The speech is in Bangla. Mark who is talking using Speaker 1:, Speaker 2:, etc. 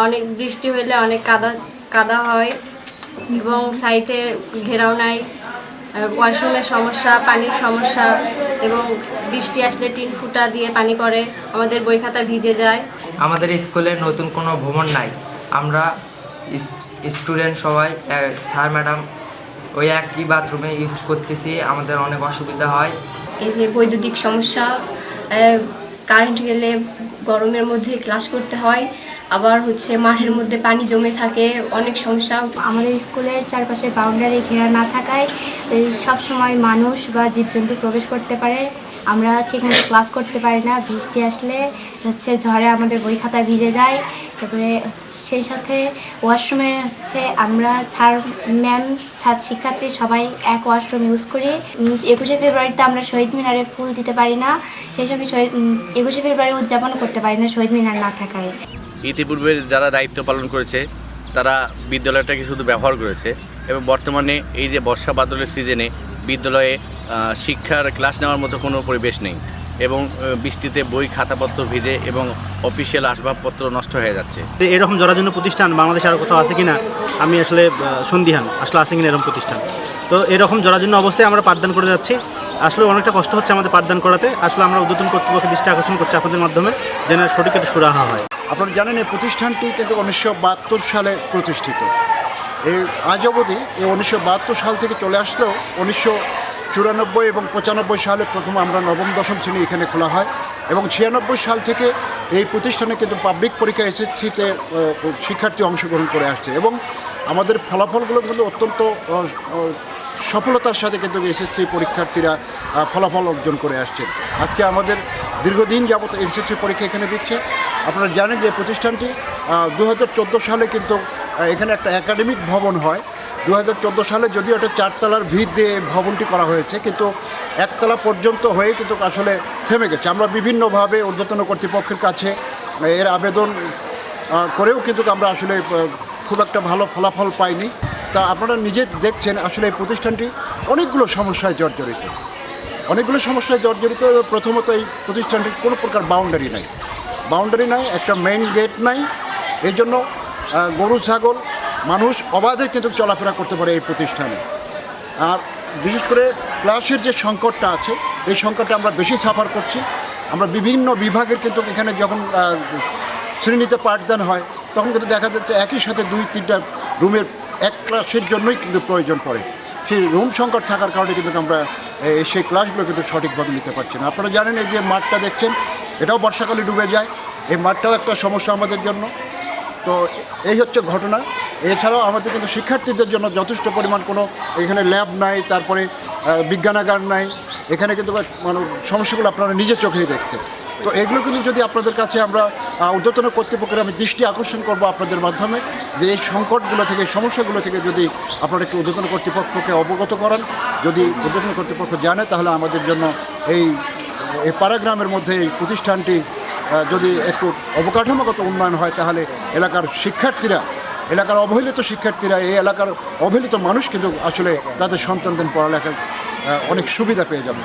Speaker 1: অনেক বৃষ্টি হলে অনেক কাদা কাদা হয় এবং সাইটে ঘেরাও নাই, ওয়াশরুমের সমস্যা, পানির সমস্যা এবং বৃষ্টি আসলে টিন ফুটা দিয়ে পানি পড়ে, আমাদের বই খাতা ভিজে যায়।
Speaker 2: আমাদের স্কুলে নতুন কোনো ভবন নাই, আমরা স্টুডেন্ট সবাই স্যার ম্যাডাম ওই একই বাথরুমে ইউজ করতেছি, আমাদের অনেক অসুবিধা হয়।
Speaker 3: এই যে বৈদ্যুতিক সমস্যা, কারেন্ট গেলে গরমের মধ্যে ক্লাস করতে হয়, আবার মাঠের মধ্যে পানি জমে থাকে, অনেক সমস্যা।
Speaker 4: আমাদের স্কুলের চারপাশে বাউন্ডারি ঘেরা না থাকায় সব সময় মানুষ বা জীবজন্তু প্রবেশ করতে পারে। আমরা ঠিকমতো ক্লাস করতে পারি না, বৃষ্টি আসলে ঝড়ে আমাদের বই খাতা ভিজে যায়। তারপরে সেই সাথে ওয়াশরুমে আমরা স্যার ম্যাম ছাত্র শিক্ষার্থী সবাই এক ওয়াশরুম ইউজ করি। 21শে ফেব্রুয়ারিতে আমরা শহীদ মিনারে ফুল দিতে পারি না, সেই সঙ্গে 21শে ফেব্রুয়ারি উদযাপন করতে পারি না শহীদ মিনার না থাকায়।
Speaker 5: ইতিপূর্বে যারা দায়িত্ব পালন করেছে তারা বিদ্যালয়টাকে শুধু ব্যবহার করেছে এবং বর্তমানে এই যে বর্ষা বাদলের সিজনে বিদ্যালয়ে শিক্ষার ক্লাস নেওয়ার মতো কোনো পরিবেশ নেই এবং বৃষ্টিতে বই খাতাপত্র ভিজে এবং অফিসিয়াল আসবাবপত্র নষ্ট হয়ে যাচ্ছে।
Speaker 6: এরকম জরাজীর্ণ প্রতিষ্ঠান বাংলাদেশে আরও কোথাও আছে কিনা আমি আসলে সন্দিহান, আসলে আছে কিনা এরকম প্রতিষ্ঠান। তো এরকম জরাজীর্ণ অবস্থায় আমরা পাঠদান করে যাচ্ছি, আসলে অনেকটা কষ্ট হচ্ছে আমাদের পাঠদান করাতে। আসলে আমরা ঊর্ধ্বতন কর্তৃপক্ষের দৃষ্টি আকর্ষণ করছি আপনাদের মাধ্যমে যেন সঠিক একটা সুরাহা হয়।
Speaker 7: আপনারা জানেন এই প্রতিষ্ঠানটি কিন্তু 1972 সালে প্রতিষ্ঠিত। এই আজ অবধি এই 1972 সাল থেকে চলে আসলেও 1994 এবং 95 সালে প্রথম আমরা নবম দশম শ্রেণী এখানে খোলা হয় এবং 96 সাল থেকে এই প্রতিষ্ঠানে কিন্তু পাবলিক পরীক্ষা এসএসসিতে শিক্ষার্থী অংশগ্রহণ করে আসছে এবং আমাদের ফলাফলগুলো কিন্তু অত্যন্ত সফলতার সাথে কিন্তু এসএসসি পরীক্ষার্থীরা ফলাফল অর্জন করে আসছে। আজকে আমাদের দীর্ঘদিন যাবত এসএসসি পরীক্ষা এখানে দিচ্ছে। আপনারা জানেন যে প্রতিষ্ঠানটি 2014 সালে কিন্তু এখানে একটা একাডেমিক ভবন হয়। 2014 সালে যদিও একটা 4 তলার ভিত দিয়ে ভবনটি করা হয়েছে, কিন্তু একতলা পর্যন্ত হয়ে কিন্তু আসলে থেমে গেছে। আমরা বিভিন্নভাবে ঊর্ধ্বতন কর্তৃপক্ষের কাছে এর আবেদন করেও কিন্তু আমরা আসলে খুব একটা ভালো ফলাফল পাইনি। তা আপনারা নিজে দেখছেন আসলে এই প্রতিষ্ঠানটি অনেকগুলো সমস্যায় জর্জরিত। প্রথমত এই প্রতিষ্ঠানটির কোনো প্রকার বাউন্ডারি নাই, একটা মেইন গেট নাই। এই জন্য গরু ছাগল মানুষ অবাধে কিন্তু চলাফেরা করতে পারে এই প্রতিষ্ঠানে। আর বিশেষ করে ক্লাসের যে সংকটটা আছে, এই সংকটটা আমরা বেশি সাফার করছি। আমরা বিভিন্ন বিভাগের কিন্তু এখানে যখন শ্রেণীতে পাঠদান হয় তখন কিন্তু দেখা যাচ্ছে একই সাথে 2-3টা রুমের এক ক্লাসের জন্যই কিন্তু প্রয়োজন পড়ে। সেই রুম সংকট থাকার কারণে কিন্তু আমরা সেই ক্লাসগুলো কিন্তু সঠিকভাবে নিতে পারছি না। আপনারা জানেন এই যে মাঠটা দেখছেন, এটাও বর্ষাকালে ডুবে যায়, এই মাঠটাও একটা সমস্যা আমাদের জন্য। তো এই হচ্ছে ঘটনা। এছাড়াও আমাদের কিন্তু শিক্ষার্থীদের জন্য যথেষ্ট পরিমাণ কোনো এখানে ল্যাব নাই, তারপরে বিজ্ঞানাগার নাই। এখানে কিন্তু মানে সমস্যাগুলো আপনারা নিজের চোখেই দেখছেন। তো এগুলো কিন্তু যদি আপনাদের কাছে আমরা ঊর্ধ্বতন কর্তৃপক্ষের আমি দৃষ্টি আকর্ষণ করব আপনাদের মাধ্যমে, যে এই সংকটগুলো থেকে, সমস্যাগুলো থেকে যদি আপনারা একটু ঊর্ধ্বতন কর্তৃপক্ষকে অবগত করান। যদি ঊর্ধ্বতন কর্তৃপক্ষ জানে তাহলে আমাদের জন্য এই পাড়াগ্রামের মধ্যে এই প্রতিষ্ঠানটি যদি একটু অবকাঠামোগত উন্নয়ন হয় তাহলে এলাকার অবহেলিত শিক্ষার্থীরা, এই এলাকার অবহেলিত মানুষ কিন্তু আসলে তাদের সন্তানদের পড়ালেখায় অনেক সুবিধা পেয়ে যাবে।